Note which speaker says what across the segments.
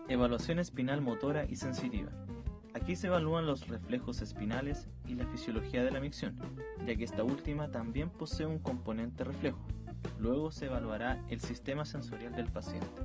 Speaker 1: Evaluación espinal motora y sensitiva. Aquí se evalúan los reflejos espinales y la fisiología de la micción, ya que esta última también posee un componente reflejo. Luego se evaluará el sistema sensorial del paciente.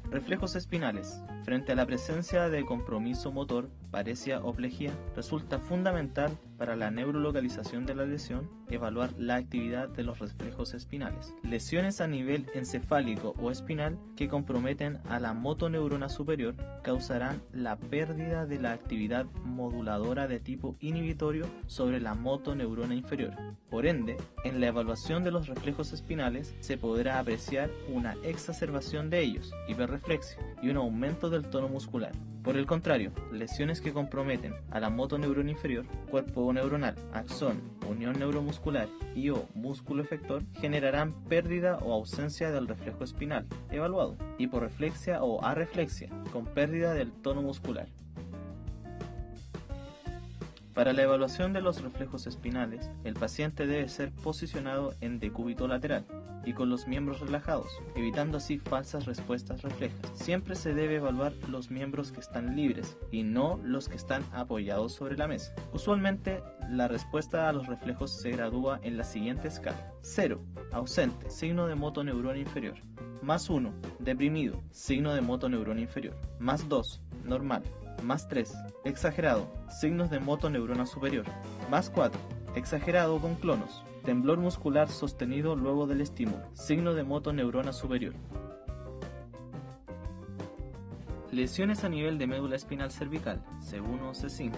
Speaker 1: Reflejos espinales. Frente a la presencia de compromiso motor, paresia o plejía, resulta fundamental para la neurolocalización de la lesión evaluar la actividad de los reflejos espinales. Lesiones a nivel encefálico o espinal que comprometen a la motoneurona superior causarán la pérdida de la actividad moduladora de tipo inhibitorio sobre la motoneurona inferior. Por ende, en la evaluación de los reflejos espinales se podrá apreciar una exacerbación de ellos, hiperreflexia, y un aumento del tono muscular. Por el contrario, lesiones que comprometen a la motoneurona inferior, cuerpo neuronal, axón, unión neuromuscular y o músculo efector generarán pérdida o ausencia del reflejo espinal evaluado, hiporreflexia o arreflexia, con pérdida del tono muscular. Para la evaluación de los reflejos espinales, el paciente debe ser posicionado en decúbito lateral y con los miembros relajados, evitando así falsas respuestas reflejas. Siempre se debe evaluar los miembros que están libres y no los que están apoyados sobre la mesa. Usualmente, la respuesta a los reflejos se gradúa en la siguiente escala: 0, ausente, signo de motoneurona inferior; más 1, deprimido, signo de motoneurona inferior; más 2, normal; más 3, exagerado, signos de motoneurona superior; más 4, exagerado con clonos, temblor muscular sostenido luego del estímulo, signo de motoneurona superior. Lesiones a nivel de médula espinal cervical, C1 o C5,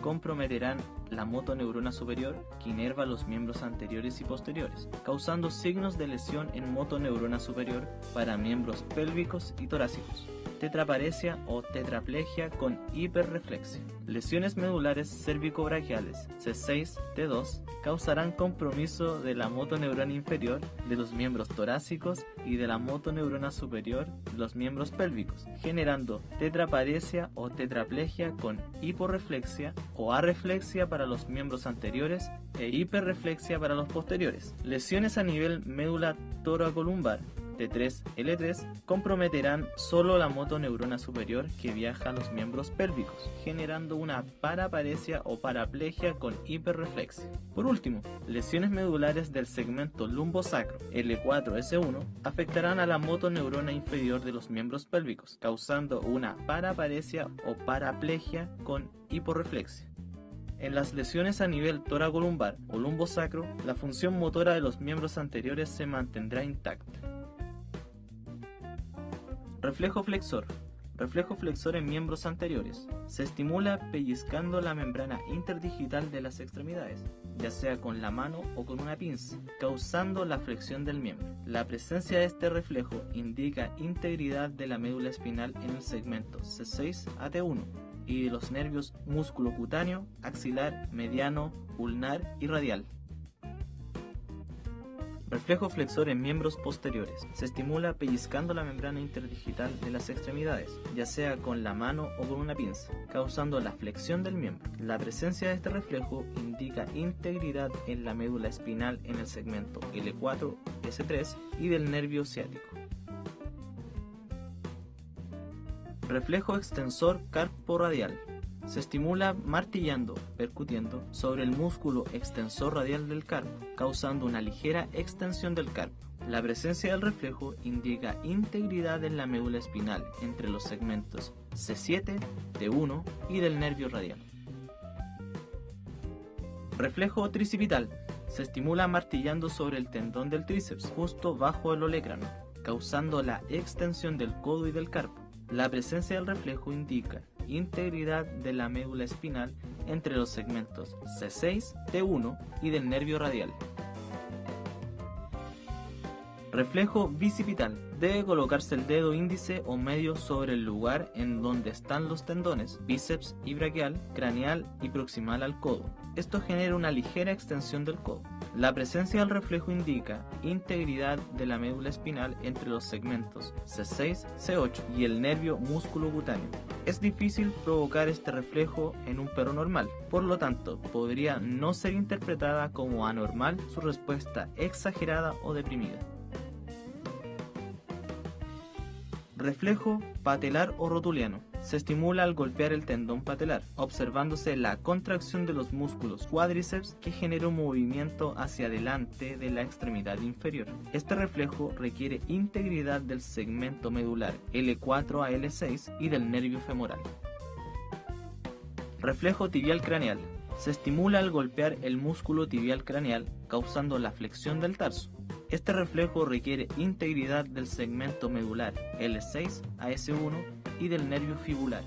Speaker 1: comprometerán la motoneurona superior que inerva los miembros anteriores y posteriores, causando signos de lesión en motoneurona superior para miembros pélvicos y torácicos. Tetraparesia o tetraplegia con hiperreflexia. Lesiones medulares cervicobraquiales, C6, T2, causarán compromiso de la motoneurona inferior de los miembros torácicos y de la motoneurona superior de los miembros pélvicos, generando tetraparesia o tetraplegia con hiporreflexia o arreflexia para los miembros anteriores e hiperreflexia para los posteriores. Lesiones a nivel médula toracolumbar, T3, L3, comprometerán solo la motoneurona superior que viaja a los miembros pélvicos, generando una paraparesia o paraplegia con hiperreflexia. Por último, lesiones medulares del segmento lumbosacro, L4-S1, afectarán a la motoneurona inferior de los miembros pélvicos, causando una paraparesia o paraplegia con hiporreflexia. En las lesiones a nivel toracolumbar o lumbosacro, la función motora de los miembros anteriores se mantendrá intacta. Reflejo flexor. Reflejo flexor en miembros anteriores. Se estimula pellizcando la membrana interdigital de las extremidades, ya sea con la mano o con una pinza, causando la flexión del miembro. La presencia de este reflejo indica integridad de la médula espinal en el segmento C6 a T1 y de los nervios músculo cutáneo, axilar, mediano, ulnar y radial. Reflejo flexor en miembros posteriores. Se estimula pellizcando la membrana interdigital de las extremidades, ya sea con la mano o con una pinza, causando la flexión del miembro. La presencia de este reflejo indica integridad en la médula espinal en el segmento L4-S3 y del nervio ciático. Reflejo extensor carporadial. Se estimula martillando, percutiendo, sobre el músculo extensor radial del carpo, causando una ligera extensión del carpo. La presencia del reflejo indica integridad en la médula espinal entre los segmentos C7, T1 y del nervio radial. Reflejo tricipital. Se estimula martillando sobre el tendón del tríceps, justo bajo el olecrano, causando la extensión del codo y del carpo. La presencia del reflejo indica integridad de la médula espinal entre los segmentos C6, T1 y del nervio radial. Reflejo bicipital. Debe colocarse el dedo índice o medio sobre el lugar en donde están los tendones, bíceps y braquial, craneal y proximal al codo. Esto genera una ligera extensión del codo. La presencia del reflejo indica integridad de la médula espinal entre los segmentos C6, C8 y el nervio músculo cutáneo. Es difícil provocar este reflejo en un perro normal, por lo tanto, podría no ser interpretada como anormal su respuesta exagerada o deprimida. Reflejo patelar o rotuliano. Se estimula al golpear el tendón patelar, observándose la contracción de los músculos cuádriceps que genera un movimiento hacia adelante de la extremidad inferior. Este reflejo requiere integridad del segmento medular L4 a L6 y del nervio femoral. Reflejo tibial craneal. Se estimula al golpear el músculo tibial craneal, causando la flexión del tarso. Este reflejo requiere integridad del segmento medular L6 a S1 y del nervio fibular.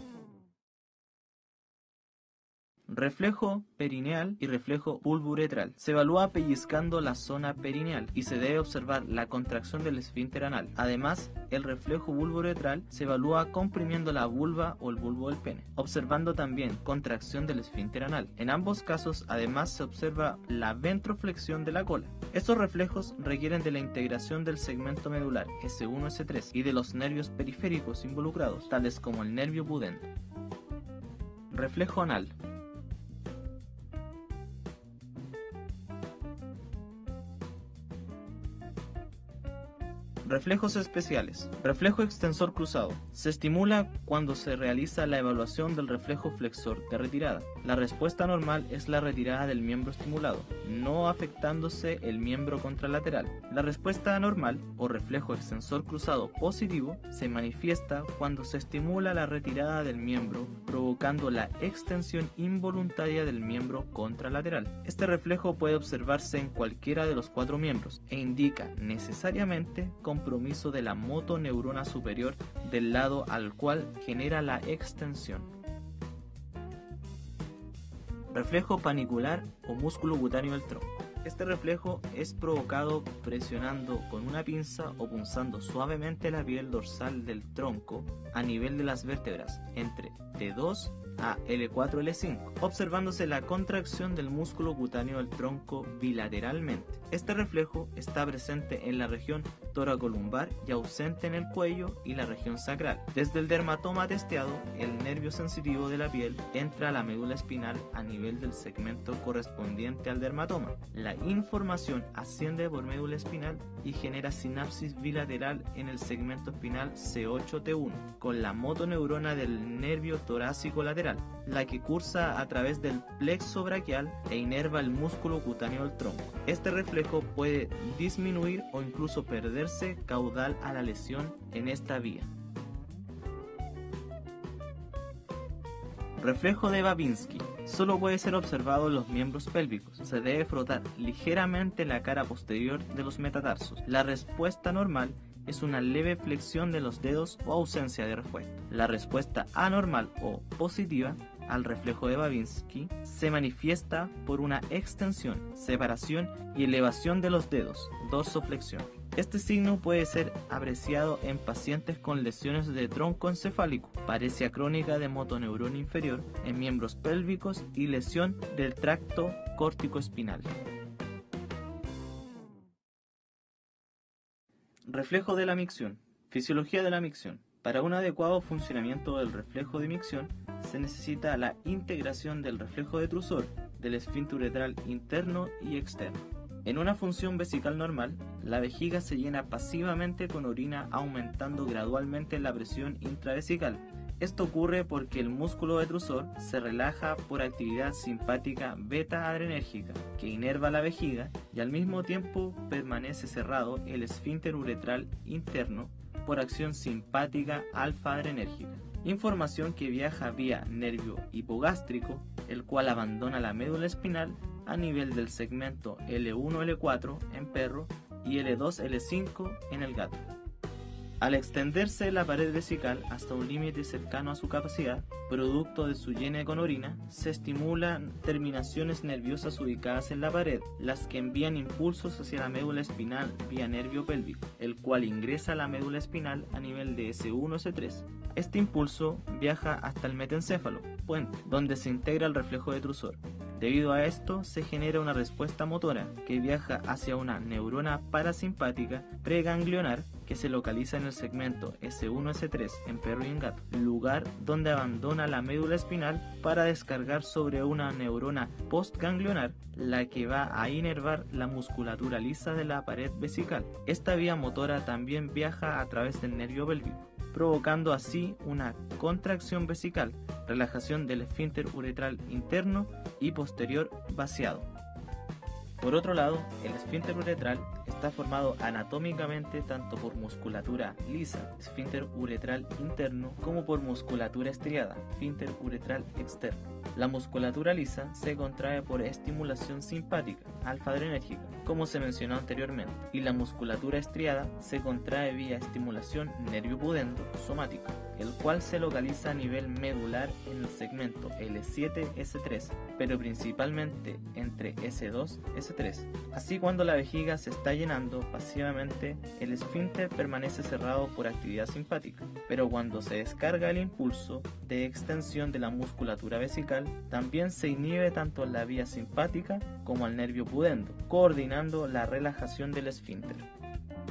Speaker 1: Reflejo perineal y reflejo vulvuretral. Se evalúa pellizcando la zona perineal y se debe observar la contracción del esfínter anal. Además, el reflejo vulvuretral se evalúa comprimiendo la vulva o el bulbo del pene, observando también contracción del esfínter anal. En ambos casos, además, se observa la ventroflexión de la cola. Estos reflejos requieren de la integración del segmento medular S1-S3 y de los nervios periféricos involucrados, tales como el nervio pudendo. Reflejo anal. Reflejos especiales. Reflejo extensor cruzado. Se estimula cuando se realiza la evaluación del reflejo flexor de retirada. La respuesta normal es la retirada del miembro estimulado, no afectándose el miembro contralateral. La respuesta anormal o reflejo extensor cruzado positivo se manifiesta cuando se estimula la retirada del miembro, provocando la extensión involuntaria del miembro contralateral. Este reflejo puede observarse en cualquiera de los 4 miembros e indica necesariamente compromiso de la motoneurona superior del lado al cual genera la extensión. Reflejo panicular o músculo cutáneo del tronco. Este reflejo es provocado presionando con una pinza o punzando suavemente la piel dorsal del tronco a nivel de las vértebras entre T2 a L4-L5, observándose la contracción del músculo cutáneo del tronco bilateralmente. Este reflejo está presente en la región toracolumbar y ausente en el cuello y la región sacral. Desde el dermatoma testeado, el nervio sensitivo de la piel entra a la médula espinal a nivel del segmento correspondiente al dermatoma. La información asciende por médula espinal y genera sinapsis bilateral en el segmento espinal C8-T1 con la motoneurona del nervio torácico lateral, la que cursa a través del plexo braquial e inerva el músculo cutáneo del tronco. Este reflejo puede disminuir o incluso perderse caudal a la lesión en esta vía. Reflejo de Babinski. Solo puede ser observado en los miembros pélvicos. Se debe frotar ligeramente la cara posterior de los metatarsos. La respuesta normal es una leve flexión de los dedos o ausencia de respuesta. La respuesta anormal o positiva al reflejo de Babinski se manifiesta por una extensión, separación y elevación de los dedos, dorsoflexión. Este signo puede ser apreciado en pacientes con lesiones de tronco encefálico, paresia crónica de motoneurona inferior en miembros pélvicos y lesión del tracto córtico-espinal. Reflejo de la micción. Fisiología de la micción. Para un adecuado funcionamiento del reflejo de micción se necesita la integración del reflejo detrusor, del esfínter uretral interno y externo. En una función vesical normal, la vejiga se llena pasivamente con orina aumentando gradualmente la presión intravesical. Esto ocurre porque el músculo detrusor se relaja por actividad simpática beta-adrenérgica que inerva la vejiga y al mismo tiempo permanece cerrado el esfínter uretral interno por acción simpática alfa-adrenérgica. Información que viaja vía nervio hipogástrico, el cual abandona la médula espinal a nivel del segmento L1-L4 en perro y L2-L5 en el gato. Al extenderse la pared vesical hasta un límite cercano a su capacidad, producto de su llene con orina, se estimulan terminaciones nerviosas ubicadas en la pared, las que envían impulsos hacia la médula espinal vía nervio pélvico, el cual ingresa a la médula espinal a nivel de S1-S3. Este impulso viaja hasta el metencéfalo, puente, donde se integra el reflejo detrusor. Debido a esto, se genera una respuesta motora que viaja hacia una neurona parasimpática preganglionar que se localiza en el segmento S1-S3 en perro y en gato, lugar donde abandona la médula espinal para descargar sobre una neurona postganglionar, la que va a inervar la musculatura lisa de la pared vesical. Esta vía motora también viaja a través del nervio pélvico. provocando así una contracción vesical, relajación del esfínter uretral interno y posterior vaciado. Por otro lado, el esfínter uretral está formado anatómicamente tanto por musculatura lisa, esfínter uretral interno, como por musculatura estriada, esfínter uretral externo. La musculatura lisa se contrae por estimulación simpática, alfa-adrenérgica, como se mencionó anteriormente, y la musculatura estriada se contrae vía estimulación nervio-pudendo somático, el cual se localiza a nivel medular en el segmento L7-S3, pero principalmente entre S2-S3. Así, cuando la vejiga se está llenando pasivamente, el esfínter permanece cerrado por actividad simpática, pero cuando se descarga el impulso de extensión de la musculatura vesical, también se inhibe tanto la vía simpática como al nervio pudendo, coordinando la relajación del esfínter.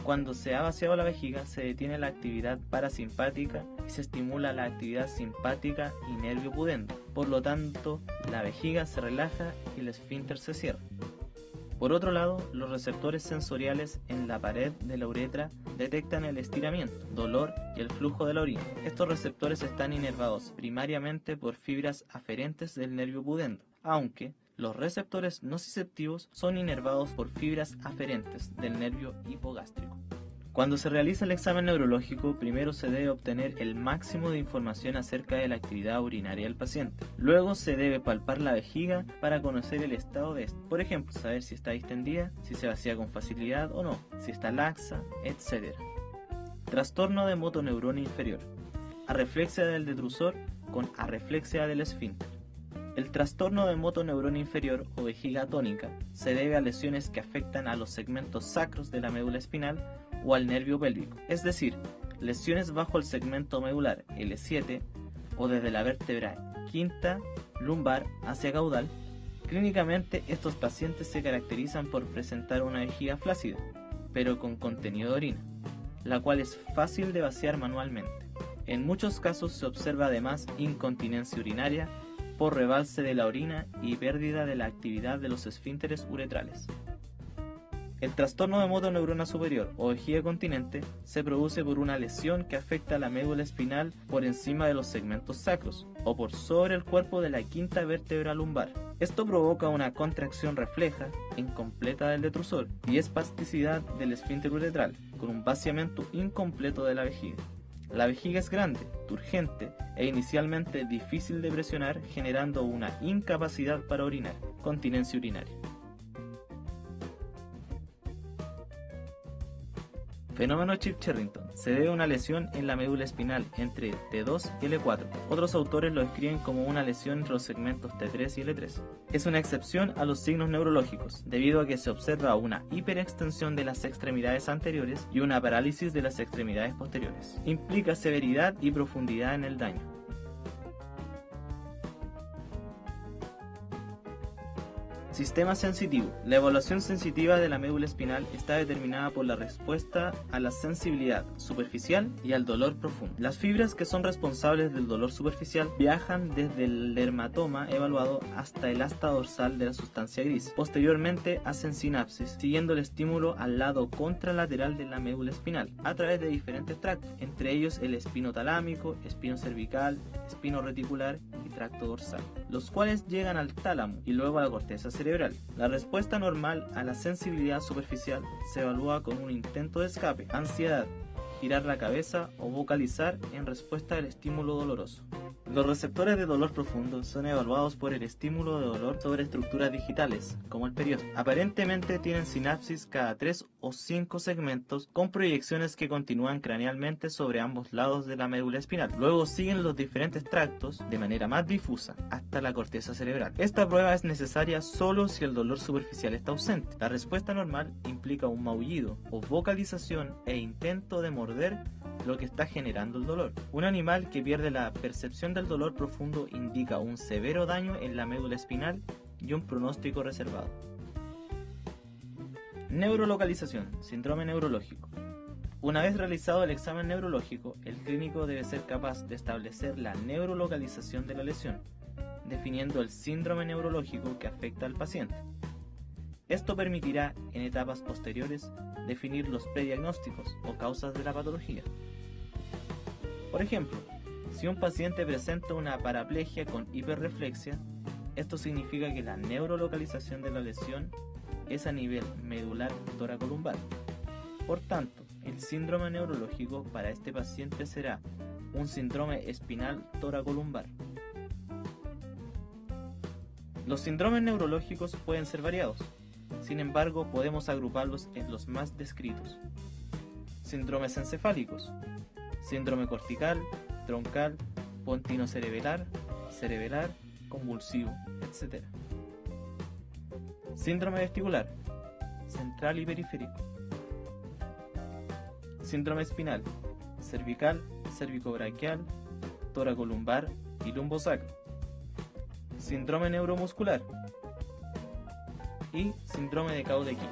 Speaker 1: Cuando se ha vaciado la vejiga, se detiene la actividad parasimpática y se estimula la actividad simpática y nervio pudendo. Por lo tanto, la vejiga se relaja y el esfínter se cierra. Por otro lado, los receptores sensoriales en la pared de la uretra detectan el estiramiento, dolor y el flujo de la orina. Estos receptores están inervados primariamente por fibras aferentes del nervio pudendo, aunque los receptores nociceptivos son inervados por fibras aferentes del nervio hipogástrico. Cuando se realiza el examen neurológico, primero se debe obtener el máximo de información acerca de la actividad urinaria del paciente. Luego se debe palpar la vejiga para conocer el estado de esta. Por ejemplo, saber si está distendida, si se vacía con facilidad o no, si está laxa, etc. Trastorno de motoneurona inferior. Arreflexia del detrusor con arreflexia del esfínter. El trastorno de motoneurona inferior o vejiga atónica se debe a lesiones que afectan a los segmentos sacros de la médula espinal o al nervio pélvico, es decir, lesiones bajo el segmento medular L7 o desde la vértebra quinta lumbar hacia caudal. Clínicamente, estos pacientes se caracterizan por presentar una vejiga flácida, pero con contenido de orina, la cual es fácil de vaciar manualmente. En muchos casos se observa además incontinencia urinaria por rebalse de la orina y pérdida de la actividad de los esfínteres uretrales. El trastorno de motoneurona superior o vejiga continente se produce por una lesión que afecta a la médula espinal por encima de los segmentos sacros o por sobre el cuerpo de la quinta vértebra lumbar. Esto provoca una contracción refleja incompleta del detrusor y espasticidad del esfínter uretral con un vaciamiento incompleto de la vejiga. La vejiga es grande, turgente e inicialmente difícil de presionar, generando una incapacidad para orinar, continencia urinaria. Fenómeno Chip-Charrington. Se debe a una lesión en la médula espinal entre T2 y L4. Otros autores lo describen como una lesión entre los segmentos T3 y L3. Es una excepción a los signos neurológicos, debido a que se observa una hiperextensión de las extremidades anteriores y una parálisis de las extremidades posteriores. Implica severidad y profundidad en el daño. Sistema sensitivo. La evaluación sensitiva de la médula espinal está determinada por la respuesta a la sensibilidad superficial y al dolor profundo. Las fibras que son responsables del dolor superficial viajan desde el dermatoma evaluado hasta el asta dorsal de la sustancia gris. Posteriormente hacen sinapsis, siguiendo el estímulo al lado contralateral de la médula espinal, a través de diferentes tractos, entre ellos el espino talámico, espino cervical, espino reticular y tracto dorsal, los cuales llegan al tálamo y luego a la corteza cerebral. La respuesta normal a la sensibilidad superficial se evalúa con un intento de escape, ansiedad, girar la cabeza o vocalizar en respuesta al estímulo doloroso. Los receptores de dolor profundo son evaluados por el estímulo de dolor sobre estructuras digitales, como el periósteo. Aparentemente tienen sinapsis cada 3 o 5 segmentos con proyecciones que continúan cranealmente sobre ambos lados de la médula espinal. Luego siguen los diferentes tractos de manera más difusa hasta la corteza cerebral. Esta prueba es necesaria solo si el dolor superficial está ausente. La respuesta normal implica un maullido o vocalización e intento de morder lo que está generando el dolor. Un animal que pierde la percepción del dolor profundo indica un severo daño en la médula espinal y un pronóstico reservado. Neurolocalización, síndrome neurológico. Una vez realizado el examen neurológico, el clínico debe ser capaz de establecer la neurolocalización de la lesión, definiendo el síndrome neurológico que afecta al paciente. Esto permitirá, en etapas posteriores, definir los prediagnósticos o causas de la patología. Por ejemplo, si un paciente presenta una paraplegia con hiperreflexia, esto significa que la neurolocalización de la lesión es a nivel medular toracolumbar. Por tanto, el síndrome neurológico para este paciente será un síndrome espinal toracolumbar. Los síndromes neurológicos pueden ser variados, sin embargo podemos agruparlos en los más descritos. Síndromes encefálicos: síndrome cortical, troncal, pontinocerebelar, cerebelar, convulsivo, etc. Síndrome vestibular: central y periférico. Síndrome espinal: cervical, cervicobraquial, toracolumbar y lumbosacro. Síndrome neuromuscular y síndrome de Coudegui.